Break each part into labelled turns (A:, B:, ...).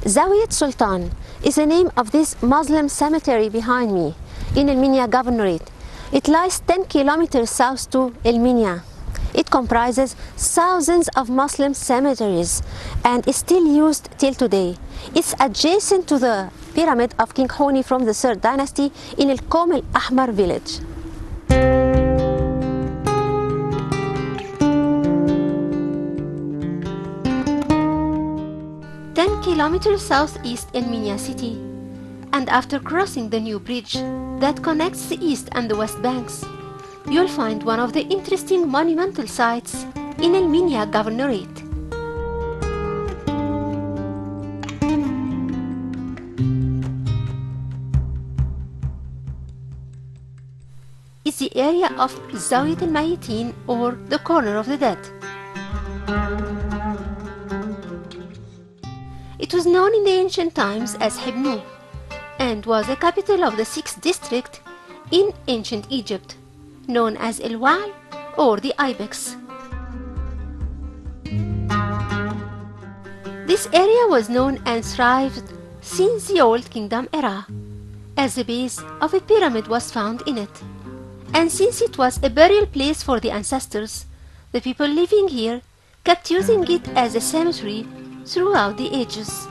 A: Zawiyat Sultan is the name of this Muslim cemetery behind me in El Minya Governorate. It lies 10 kilometers south to El Minya. It comprises thousands of Muslim cemeteries and is still used till today. It's adjacent to the pyramid of King Huni from the 3rd dynasty in El Qom El Ahmar village. Kilometers southeast in Minya city, and after crossing the new bridge that connects the east and the west banks, you'll find one of the interesting monumental sites in El Minya Governorate. It's the area of Zawiyat al-Mayitin, or the corner of the dead. It was known in the ancient times as Hebnu and was the capital of the 6th district in ancient Egypt, known as El Wal or the Ibex. This area was known and thrived since the Old Kingdom era, as the base of a pyramid was found in it. And since it was a burial place for the ancestors, the people living here kept using it as a cemetery throughout the ages.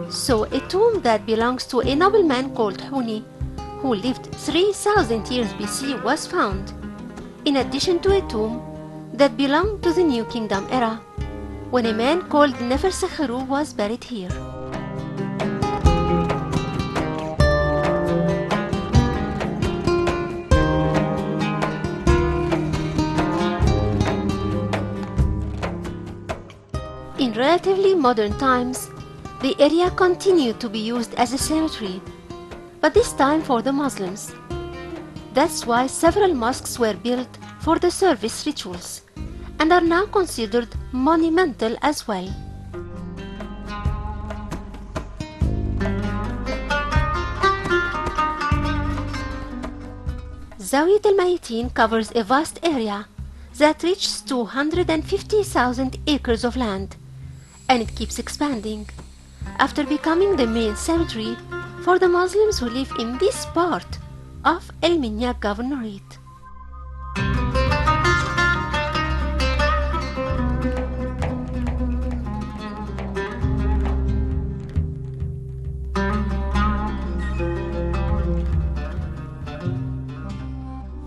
A: So a tomb that belongs to a nobleman called Huni, who lived 3000 years BC, was found, in addition to a tomb that belonged to the New Kingdom era, when a man called Nefersekheru was buried here. In relatively modern times, the area continued to be used as a cemetery, but this time for the Muslims. That's why several mosques were built for the service rituals and are now considered monumental as well. Zawiyat al-Mayitin covers a vast area that reaches 250,000 acres of land, and it keeps expanding after becoming the main cemetery for the Muslims who live in this part of El Minya Governorate.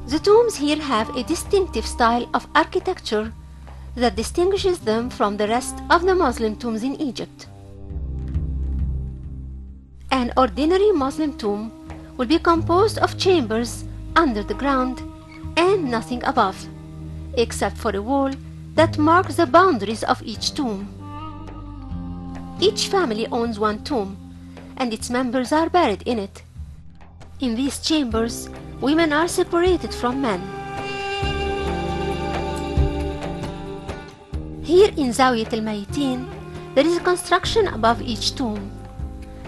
A: The tombs here have a distinctive style of architecture that distinguishes them from the rest of the Muslim tombs in Egypt. An ordinary Muslim tomb will be composed of chambers under the ground and nothing above, except for a wall that marks the boundaries of each tomb. Each family owns one tomb, and its members are buried in it. In these chambers, women are separated from men. Here in Zawiyat al-Mayitin, there is a construction above each tomb.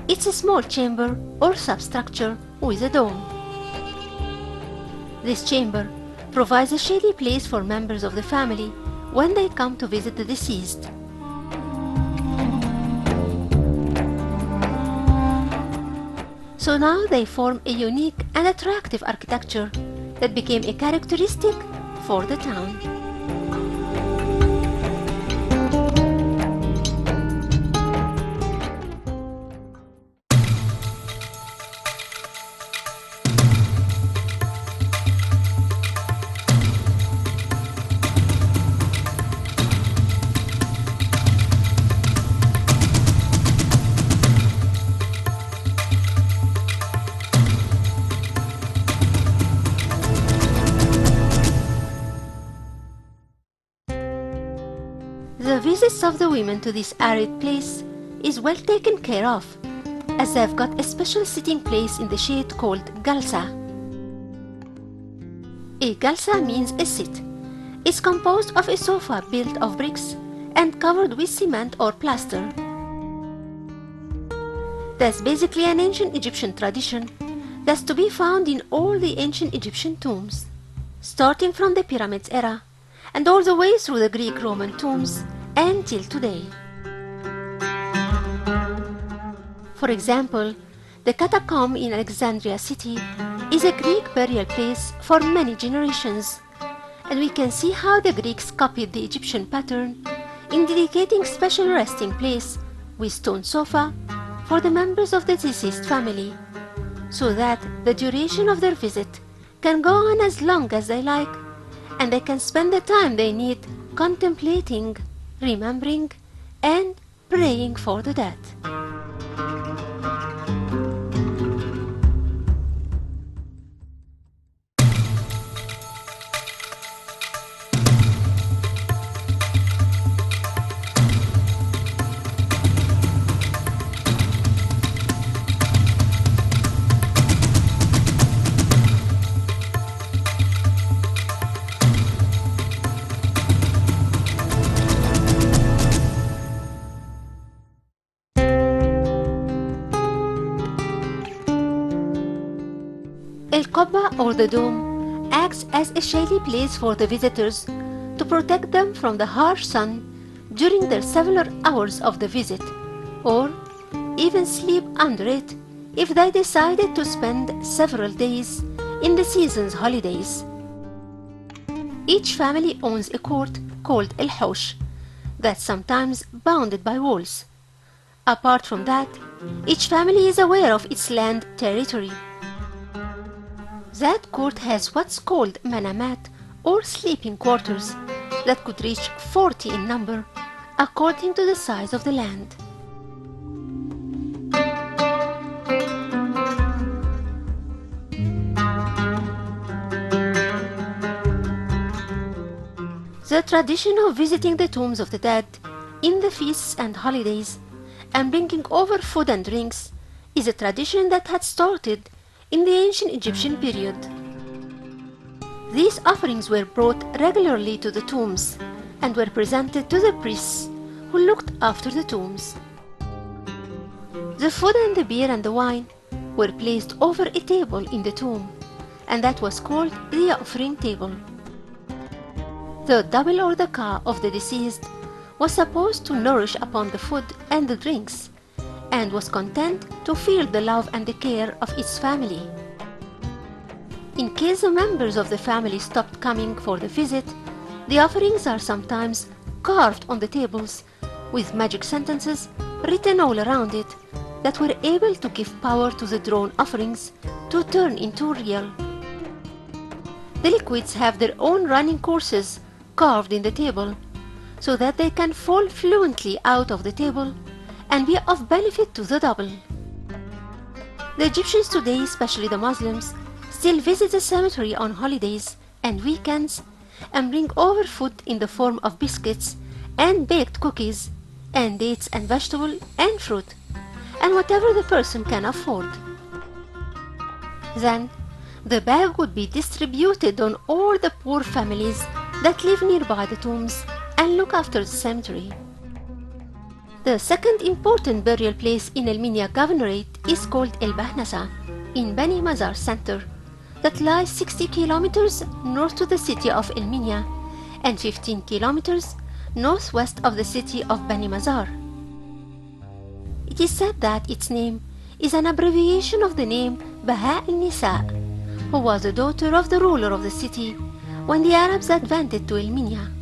A: It's a small chamber or substructure with a dome. This chamber provides a shady place for members of the family when they come to visit the deceased. So now they form a unique and attractive architecture that became a characteristic for the town. The visits of the women to this arid place is well taken care of, as they've got a special sitting place in the shade called Galsa. A Galsa means a sit. It's composed of a sofa built of bricks and covered with cement or plaster. That's basically an ancient Egyptian tradition that's to be found in all the ancient Egyptian tombs. starting from the Pyramids era and all the way through the Greek-Roman tombs until today. For example, the catacomb in Alexandria city is a Greek burial place for many generations, and we can see how the Greeks copied the Egyptian pattern in dedicating special resting place with stone sofa for the members of the deceased family, so that the duration of their visit can go on as long as they like, and they can spend the time they need contemplating, remembering, and praying for the dead. El Qubba, or the dome, acts as a shady place for the visitors to protect them from the harsh sun during their several hours of the visit, or even sleep under it if they decided to spend several days in the season's holidays. Each family owns a court called El Hawsh that's sometimes bounded by walls. Apart from that, each family is aware of its land territory. That court has what's called manamat, or sleeping quarters, that could reach 40 in number, according to the size of the land. The tradition of visiting the tombs of the dead in the feasts and holidays and bringing over food and drinks is a tradition that had started in the ancient Egyptian period. These offerings were brought regularly to the tombs and were presented to the priests who looked after the tombs. The food and the beer and the wine were placed over a table in the tomb, and that was called the offering table. The double or the ka of the deceased was supposed to nourish upon the food and the drinks, and was content to feel the love and the care of its family. In case the members of the family stopped coming for the visit, the offerings are sometimes carved on the tables with magic sentences written all around it that were able to give power to the drawn offerings to turn into real. The liquids have their own running courses carved in the table, so that they can fall fluently out of the table and be of benefit to the double. The Egyptians today, especially the Muslims, still visit the cemetery on holidays and weekends and bring over food in the form of biscuits and baked cookies and dates and vegetable and fruit and whatever the person can afford. Then the bag would be distributed on all the poor families that live nearby the tombs and look after the cemetery. The second important burial place in El Minya Governorate is called El Bahnasa in Beni Mazar Center, that lies 60 kilometers north to the city of El Minya and 15 kilometers northwest of the city of Beni Mazar. It is said that its name is an abbreviation of the name Baha al-Nisa, who was the daughter of the ruler of the city when the Arabs advanced to El Minya.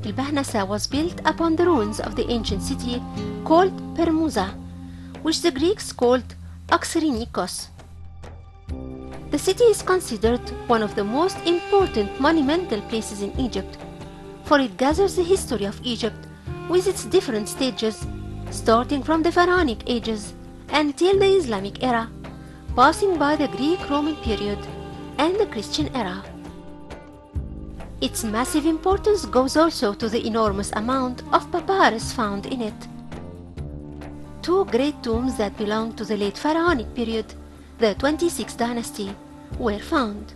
A: El Bahnasa was built upon the ruins of the ancient city called Permuza, which the Greeks called Oxyrhynchos. The city is considered one of the most important monumental places in Egypt, for it gathers the history of Egypt with its different stages, starting from the Pharaonic ages until the Islamic era, passing by the Greek-Roman period and the Christian era. Its massive importance goes also to the enormous amount of papyrus found in it. Two great tombs that belong to the late Pharaonic period, the 26th dynasty, were found.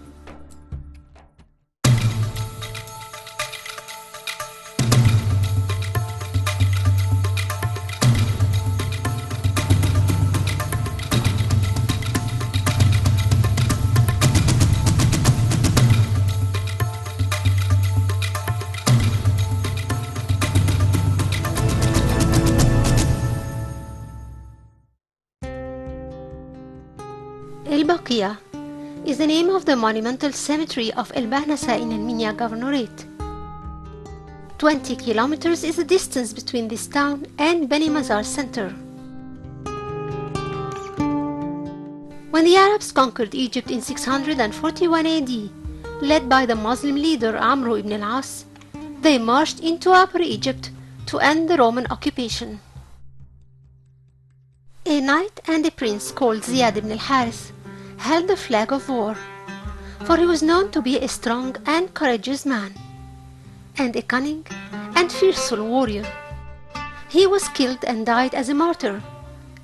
A: Baqiya is the name of the monumental cemetery of El Bahnasa in El Minya Governorate. 20 kilometers is the distance between this town and Beni Mazar center. When the Arabs conquered Egypt in 641 AD, led by the Muslim leader Amr ibn al-As, they marched into Upper Egypt to end the Roman occupation. A knight and a prince called Ziyad ibn al-Harith held the flag of war, for he was known to be a strong and courageous man, and a cunning and fearful warrior. He was killed and died as a martyr,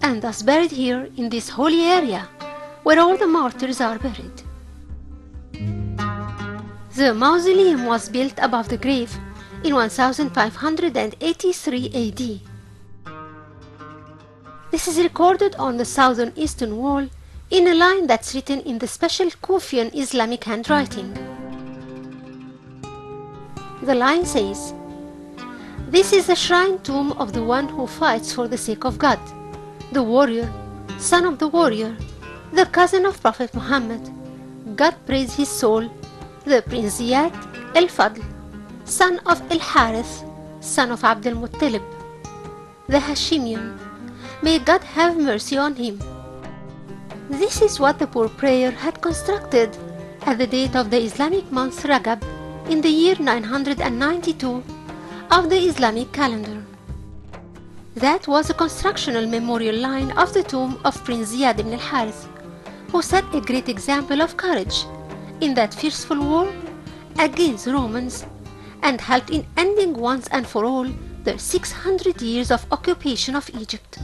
A: and thus buried here in this holy area, where all the martyrs are buried. The mausoleum was built above the grave in 1583 AD. This is recorded on the southern eastern wall in a line that's written in the special Kufian Islamic handwriting. The line says, "This is the shrine tomb of the one who fights for the sake of God, the warrior, son of the warrior, the cousin of Prophet Muhammad, God praise his soul, the Prince Ziyad al-Fadl, son of al-Harith, son of Abd al-Muttalib, the Hashimian. May God have mercy on him." This is what the poor prayer had constructed at the date of the Islamic month Ragab in the year 992 of the Islamic calendar. That was a constructional memorial line of the tomb of Prince Ziyad ibn al-Harith, who set a great example of courage in that fearful war against Romans and helped in ending once and for all their 600 years of occupation of Egypt.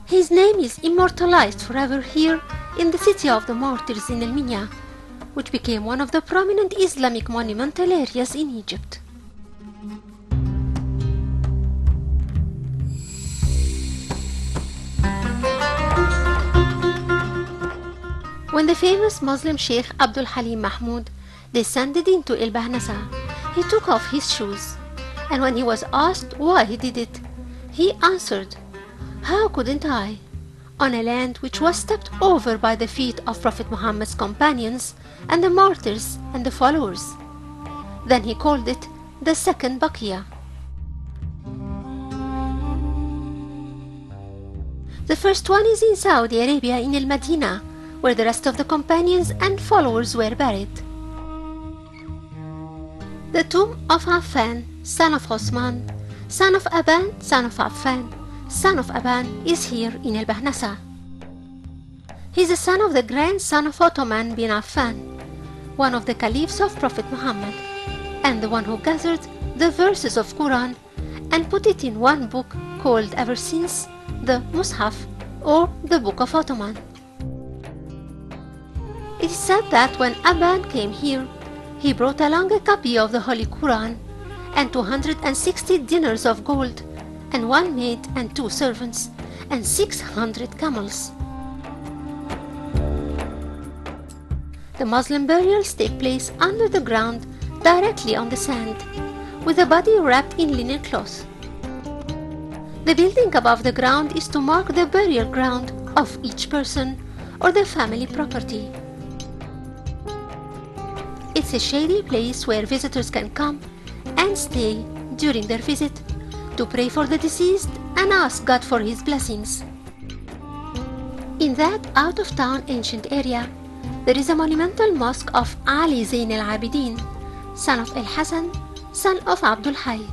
A: His name is immortalized forever here in the city of the martyrs in El Minya, which became one of the prominent Islamic monumental areas in Egypt. When the famous Muslim Sheikh Abdul Halim Mahmud descended into El Bahnasa, he took off his shoes, and when he was asked why he did it, he answered, "How couldn't I, on a land which was stepped over by the feet of Prophet Muhammad's companions and the martyrs and the followers?" Then he called it the second Baqiya. The first one is in Saudi Arabia in El Medina, where the rest of the companions and followers were buried. The tomb of Affan, son of Osman, son of Aban, son of Affan, son of Aban, is here in El Bahnasa. He is the son of the grandson of Ottoman bin Affan, one of the caliphs of Prophet Muhammad, and the one who gathered the verses of Quran and put it in one book called ever since the Mus'haf, or the Book of Ottoman. It is said that when Aban came here, he brought along a copy of the Holy Quran and 260 dinars of gold, and one maid and 2 servants, and 600 camels. The Muslim burials take place under the ground, directly on the sand, with the body wrapped in linen cloth. The building above the ground is to mark the burial ground of each person or their family property. It's a shady place where visitors can come and stay during their visit to pray for the deceased and ask God for his blessings. In that out-of-town ancient area, there is a monumental mosque of Ali Zain al-Abidin, son of Al-Hasan, son of Abdul Hayy.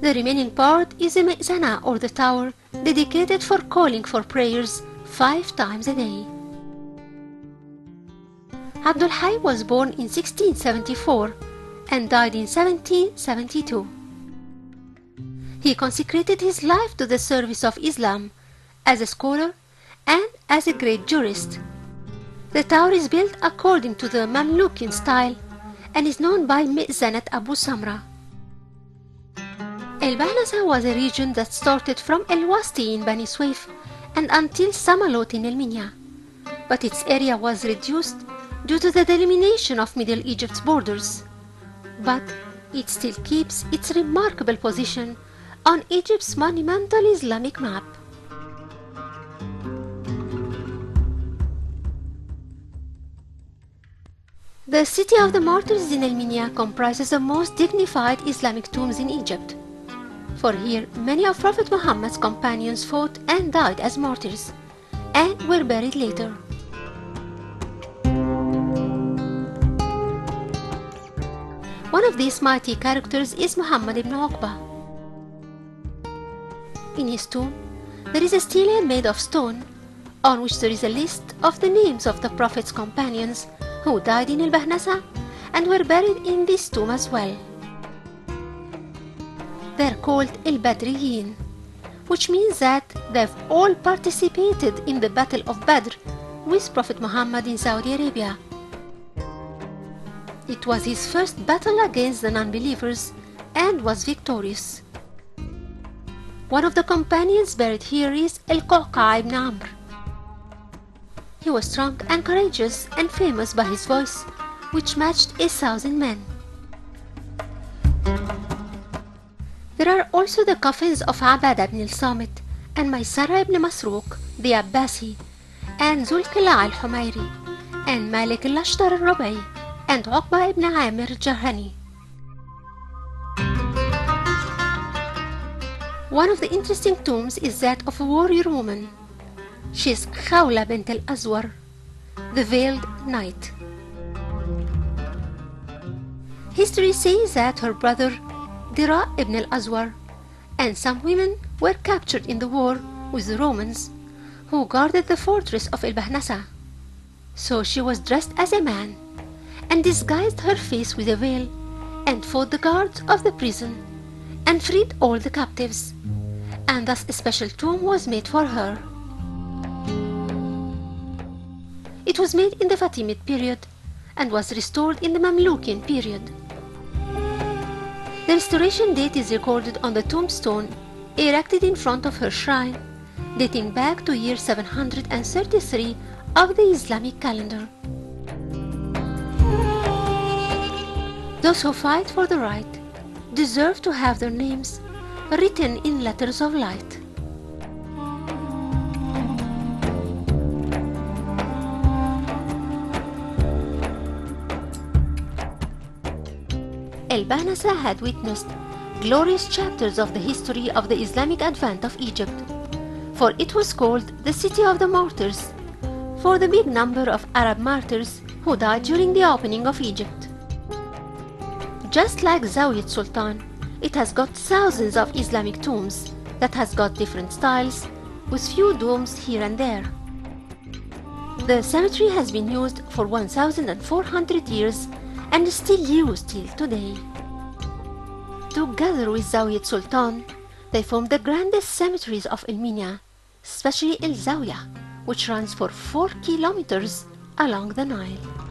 A: The remaining part is a Mi'zana, or the tower, dedicated for calling for prayers 5 times a day. Abdul Hayy was born in 1674 and died in 1772. He consecrated his life to the service of Islam as a scholar and as a great jurist. The tower is built according to the Mamlukin style and is known by Mi'zanat Abu Samra. El Bahnasa was a region that started from El Wasti in Bani Suef and until Samalot in El Minya, but its area was reduced due to the delimitation of Middle Egypt's borders. But it still keeps its remarkable position on Egypt's monumental Islamic map. The city of the martyrs in Al-Minya comprises the most dignified Islamic tombs in Egypt. For here, many of Prophet Muhammad's companions fought and died as martyrs, and were buried later. One of these mighty characters is Muhammad ibn Uqba. In his tomb, there is a stele made of stone, on which there is a list of the names of the Prophet's companions who died in Al-Bahnasa and were buried in this tomb as well. They are called Al-Badriyin, which means that they have all participated in the Battle of Badr with Prophet Muhammad in Saudi Arabia. It was his first battle against the non-believers and was victorious. One of the companions buried here is Al-Qa'qa' ibn Amr. He was strong and courageous and famous by his voice, which matched 1,000 men. There are also the coffins of Abada ibn al-Samit and Maysara ibn Masruq, the Abbasi, and Zulqila al-Humayri, and Malik al-Ashtar al-Rubai, and Uqba ibn Amir al-Jarhani. One of the interesting tombs is that of a warrior woman. She is Khawla bint al-Azwar, the Veiled Knight. History says that her brother Dira ibn al-Azwar and some women were captured in the war with the Romans who guarded the fortress of Al-Bahnasa. So she was dressed as a man and disguised her face with a veil and fought the guards of the prison and freed all the captives, and thus a special tomb was made for her. It was made in the Fatimid period and was restored in the Mamlukian period. The restoration date is recorded on the tombstone erected in front of her shrine, dating back to year 733 of the Islamic calendar. Those who fight for the right deserve to have their names written in letters of light. Al-Bahnasa had witnessed glorious chapters of the history of the Islamic advent of Egypt, for it was called the City of the Martyrs, for the big number of Arab martyrs who died during the opening of Egypt. Just like Zawiyat Sultan, it has got thousands of Islamic tombs that has got different styles, with few domes here and there. The cemetery has been used for 1,400 years and is still used till today. Together with Zawiyat Sultan, they form the grandest cemeteries of Al-Minya, especially Al Zawiya, which runs for 4 kilometers along the Nile.